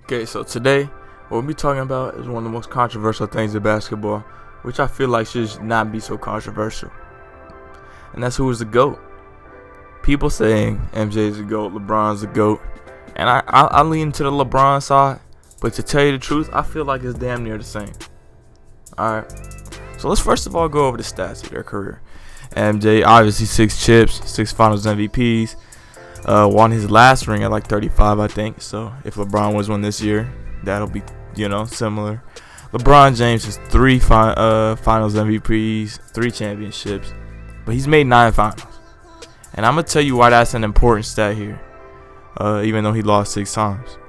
Okay, so today, what we'll be talking about is one of the most controversial things in basketball, which I feel like should not be so controversial. And that's who is the GOAT. People saying MJ is the GOAT, LeBron's the GOAT. And I lean to the LeBron side, but to tell you the truth, I feel like it's damn near the same. Alright, so let's first of all go over the stats of their career. MJ, obviously 6 chips, 6 finals MVPs. Won his last ring at like 35, I think. So if LeBron wins one this year, that'll be, similar. LeBron James has 3 finals MVPs, 3 championships, but he's made 9 finals. And I'm going to tell you why that's an important stat here, even though he lost 6 times.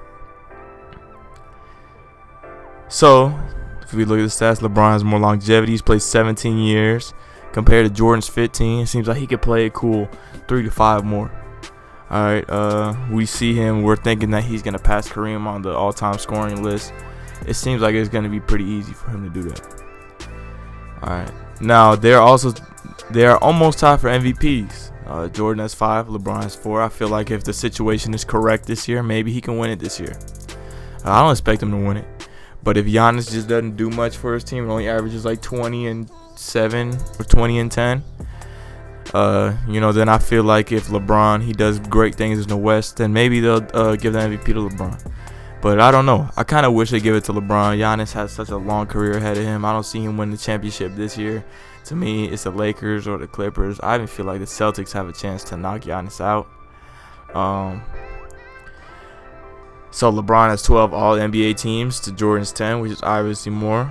So if we look at the stats, LeBron has more longevity. He's played 17 years compared to Jordan's 15. It seems like he could play a cool 3 to 5 more. Alright, we see him. We're thinking that he's going to pass Kareem on the all-time scoring list. It seems like it's going to be pretty easy for him to do that. Alright, now they're almost tied for MVPs. Jordan has 5, LeBron has 4. I feel like if the situation is correct this year, maybe he can win it this year. I don't expect him to win it. But if Giannis just doesn't do much for his team, and only averages like 20 and 7 or 20 and 10, then I feel like if LeBron, he does great things in the West, then maybe they'll give the MVP to LeBron. But I don't know. I kind of wish they give it to LeBron. Giannis has such a long career ahead of him. I don't see him win the championship this year. To me, it's the Lakers or the Clippers. I even feel like the Celtics have a chance to knock Giannis out. So LeBron has 12 All-NBA teams to Jordan's 10, which is obviously more.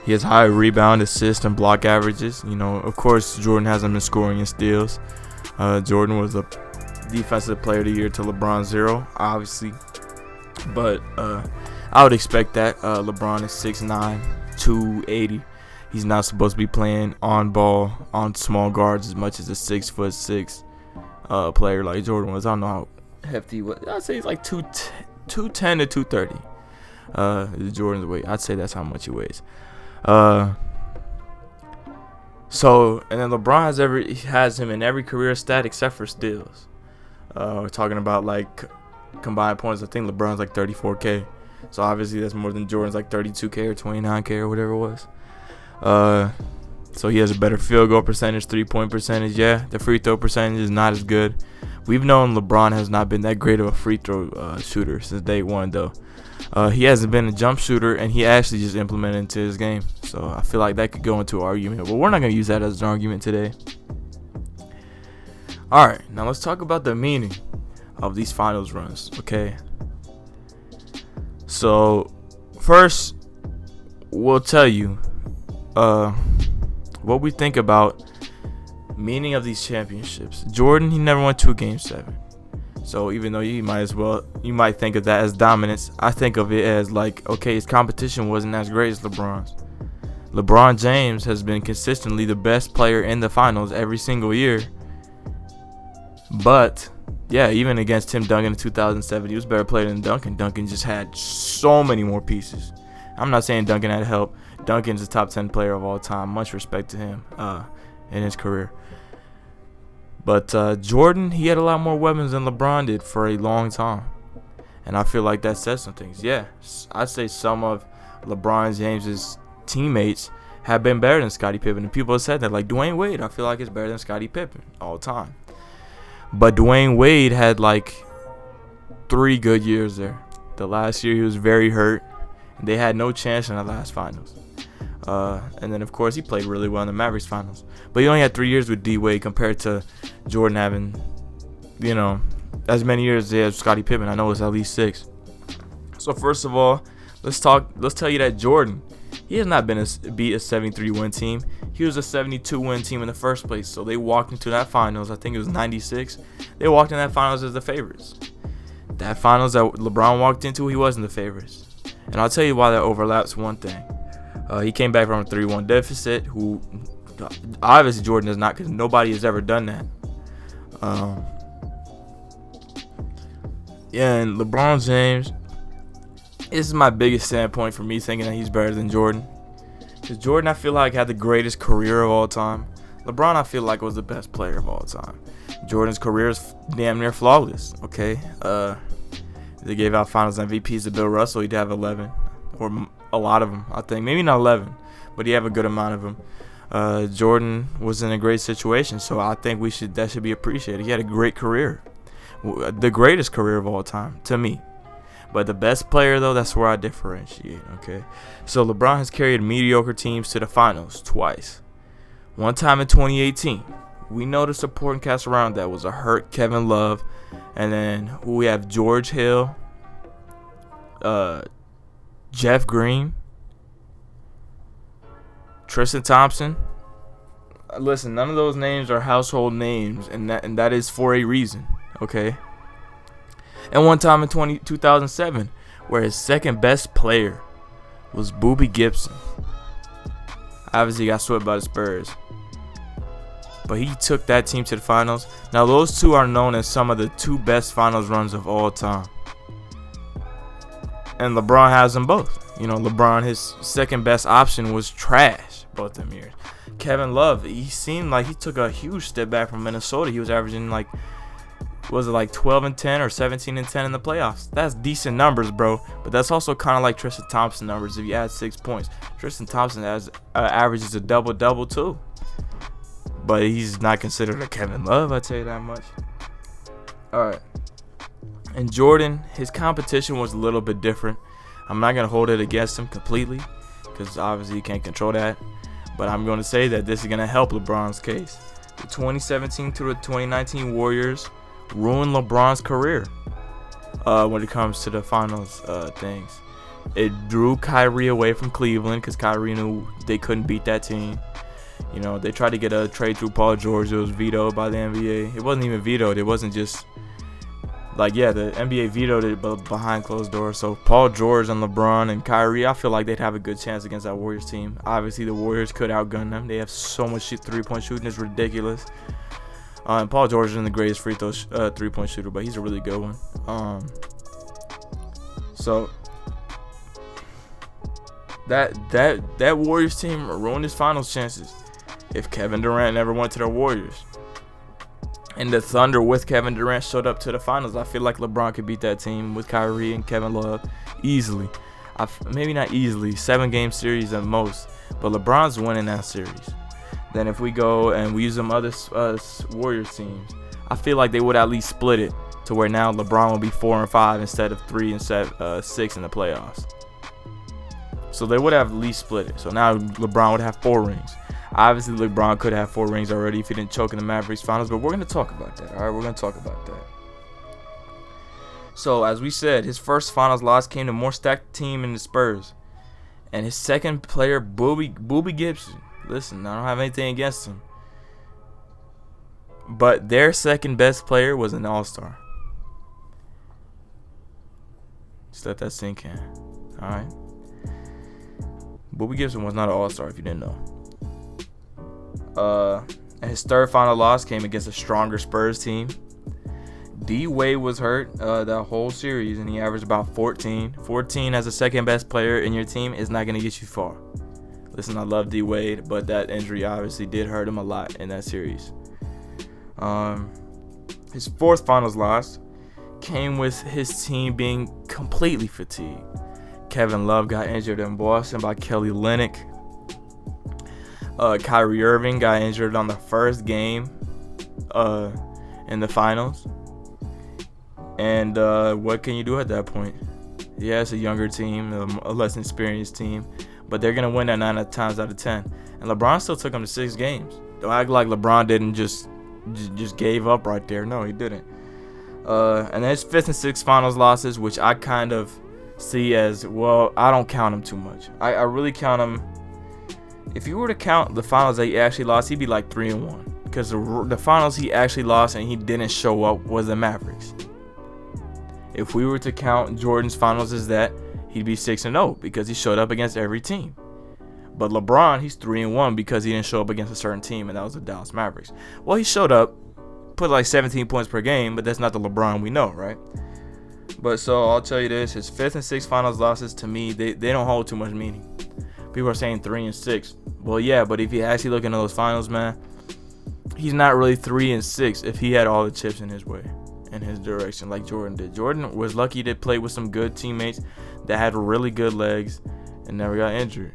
He has high rebound, assist, and block averages. Of course, Jordan hasn't been scoring in steals. Jordan was a defensive player of the year to LeBron 0, obviously. But I would expect that. LeBron is 6'9", 280. He's not supposed to be playing on ball on small guards as much as a 6'6" player like Jordan was. I don't know how hefty he was. I'd say he's like 210 to 230. Jordan's weight. I'd say that's how much he weighs. And then LeBron has him in every career stat except for steals. We're talking about like combined points. I think LeBron's like 34K. So obviously that's more than Jordan's like 32K or 29K or whatever it was. So he has a better field goal percentage, 3-point percentage. Yeah, the free throw percentage is not as good. We've known LeBron has not been that great of a free throw shooter since day one, though. He hasn't been a jump shooter, and he actually just implemented into his game. So I feel like that could go into an argument, but we're not going to use that as an argument today. All right, now let's talk about the meaning of these finals runs, okay? So first, we'll tell you what we think about meaning of these championships. Jordan, he never went to a Game 7. So even though you might think of that as dominance, I think of it as like, okay, his competition wasn't as great as LeBron's. LeBron James has been consistently the best player in the finals every single year. But yeah, even against Tim Duncan in 2007, he was a better player than Duncan. Duncan just had so many more pieces. I'm not saying Duncan had help. Duncan's a top 10 player of all time. Much respect to him in his career. But Jordan, he had a lot more weapons than LeBron did for a long time. And I feel like that says some things. Yeah, I'd say some of LeBron James's teammates have been better than Scottie Pippen. And people have said that. Like Dwayne Wade, I feel like is better than Scottie Pippen all time. But Dwayne Wade had like 3 good years there. The last year he was very hurt. And they had no chance in the last finals. And then, of course, he played really well in the Mavericks finals. But he only had 3 years with D-Wade compared to Jordan having, as many years as Scottie Pippen. I know it's at least 6. So, first of all, let's tell you that Jordan, he has not beat a 73-win team. He was a 72-win team in the first place. So, they walked into that finals. I think it was 96. They walked in that finals as the favorites. That finals that LeBron walked into, he wasn't the favorites. And I'll tell you why that overlaps one thing. He came back from a 3-1 deficit, who obviously Jordan does not, because nobody has ever done that. And LeBron James, this is my biggest standpoint for me thinking that he's better than Jordan. Because Jordan, I feel like, had the greatest career of all time. LeBron, I feel like, was the best player of all time. Jordan's career is damn near flawless, okay? They gave out Finals MVPs to Bill Russell. He'd have 11, or a lot of them, I think. Maybe not 11, but he have a good amount of them. Jordan was in a great situation, so I think that should be appreciated. He had a great career, the greatest career of all time to me. But the best player, though, that's where I differentiate. Okay, so LeBron has carried mediocre teams to the finals twice. One time in 2018. We know the supporting cast around that was a hurt Kevin Love, and then we have George Hill, Jeff Green, Tristan Thompson. Listen, none of those names are household names, and that is for a reason, okay? And one time in 2007, where his second best player was Boobie Gibson. Obviously, got swept by the Spurs, but he took that team to the finals. Now, those two are known as some of the two best finals runs of all time. And LeBron has them both. You know, LeBron, his second best option was trash both them years. Kevin Love, he seemed like he took a huge step back from Minnesota. He was averaging like 12-10 or 17-10 in the playoffs? That's decent numbers, bro. But that's also kind of like Tristan Thompson numbers if you add 6 points. Tristan Thompson averages a double-double too. But he's not considered a Kevin Love, I tell you that much. All right. And Jordan, his competition was a little bit different. I'm not going to hold it against him completely because obviously you can't control that. But I'm going to say that this is going to help LeBron's case. The 2017 to the 2019 Warriors ruined LeBron's career when it comes to the finals things. It drew Kyrie away from Cleveland because Kyrie knew they couldn't beat that team. You know, they tried to get a trade through Paul George. It was vetoed by the NBA. It wasn't even vetoed. It wasn't just like, yeah, the NBA vetoed it, but behind closed doors. So Paul George and LeBron and Kyrie, I feel like they'd have a good chance against that Warriors team. Obviously, the Warriors could outgun them. They have so much three-point shooting. It's ridiculous. And Paul George isn't the greatest three-point shooter, but he's a really good one. So that Warriors team ruined his finals chances if Kevin Durant never went to the Warriors. And the Thunder with Kevin Durant showed up to the finals. I feel like LeBron could beat that team with Kyrie and Kevin Love easily. Maybe not easily, 7-game series at most, but LeBron's winning that series. Then if we go and we use some other Warriors teams, I feel like they would at least split it to where now LeBron will be 4 and 5 instead of 3 and 6 in the playoffs. So they would have at least split it. So now LeBron would have 4 rings. Obviously, LeBron could have 4 rings already if he didn't choke in the Mavericks finals, but we're going to talk about that. All right, we're going to talk about that. So as we said, his first finals loss came to a more stacked team in the Spurs. And his second player, Boobie Gibson. Listen, I don't have anything against him. But their second best player was an all-star. Just let that sink in. All right. Boobie Gibson was not an all-star if you didn't know. And his third final loss came against a stronger Spurs team. D Wade was hurt that whole series, and he averaged about 14. 14 as a second best player in your team is not going to get you far. Listen, I love D Wade, but that injury obviously did hurt him a lot in that series. His fourth finals loss came with his team being completely fatigued. Kevin Love got injured in Boston by Kelly Olynyk. Kyrie Irving got injured on the first game in the finals. And what can you do at that point? Yeah, it's a younger team, a less experienced team, but they're going to win that 9 times out of 10. And LeBron still took them to 6 games. Don't act like LeBron didn't just gave up right there. No, he didn't. And then his 5th and 6th finals losses, which I kind of see as, well, I don't count him too much. I really count him. If you were to count the finals that he actually lost, he'd be like 3-1. Because the finals he actually lost and he didn't show up was the Mavericks. If we were to count Jordan's finals as that, he'd be 6-0 because he showed up against every team. But LeBron, he's 3-1 because he didn't show up against a certain team, and that was the Dallas Mavericks. Well, he showed up, put like 17 points per game, but that's not the LeBron we know, right? But so I'll tell you this, his 5th and 6th finals losses, to me, they don't hold too much meaning. People are saying 3 and 6. Well, yeah, but if you actually look into those finals, man, he's not really 3 and 6 if he had all the chips in his way. in his direction like Jordan did. Jordan was lucky to play with some good teammates that had really good legs and never got injured.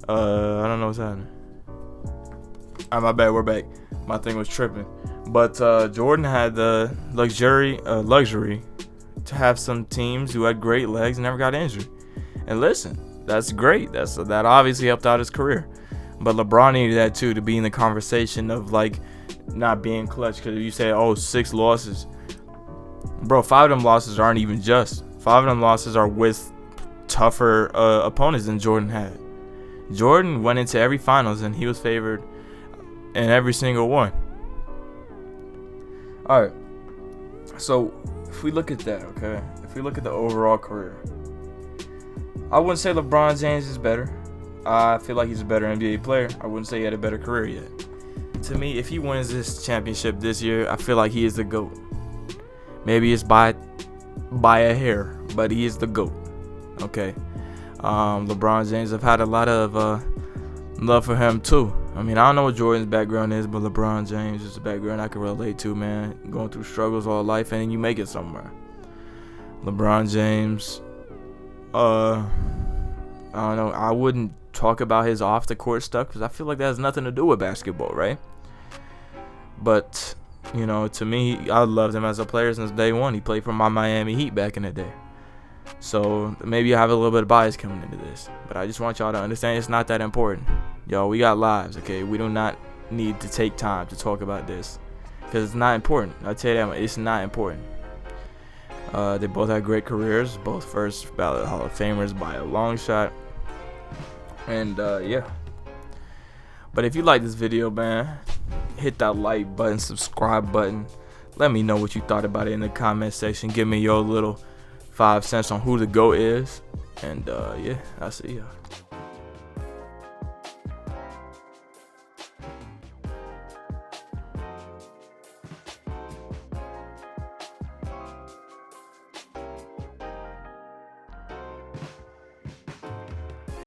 I don't know what's happening. My bad, we're back. My thing was tripping. But Jordan had the luxury to have some teams who had great legs and never got injured. And listen, that's great. That obviously helped out his career. But LeBron needed that too, to be in the conversation of like not being clutch. Because you say, oh, 6 losses. Bro, 5 of them losses aren't even just. 5 of them losses are with tougher opponents than Jordan had. Jordan went into every finals and he was favored in every single one. Alright. So, if we look at that, okay? If we look at the overall career, I wouldn't say LeBron James is better. I feel like he's a better NBA player. I wouldn't say he had a better career yet. To me, if he wins this championship this year, I feel like he is the GOAT. Maybe it's by a hair, but he is the GOAT. Okay. LeBron James, I've had a lot of love for him too. I mean, I don't know what Jordan's background is, but LeBron James is a background I can relate to, man. Going through struggles all life and then you make it somewhere. LeBron James, I don't know. I wouldn't talk about his off the court stuff because I feel like that has nothing to do with basketball, right? But, you know, to me, I loved him as a player since day one. He played for my Miami Heat back in the day. So maybe I have a little bit of bias coming into this. But I just want y'all to understand it's not that important. Yo, we got lives, okay? We do not need to take time to talk about this because it's not important. I'll tell you that much. It's not important. They both had great careers, both first ballot Hall of Famers by a long shot. And yeah. But if you like this video, man, hit that like button, subscribe button. Let me know what you thought about it in the comment section. Give me your little 5 cents on who the GOAT is. And yeah, I'll see y'all.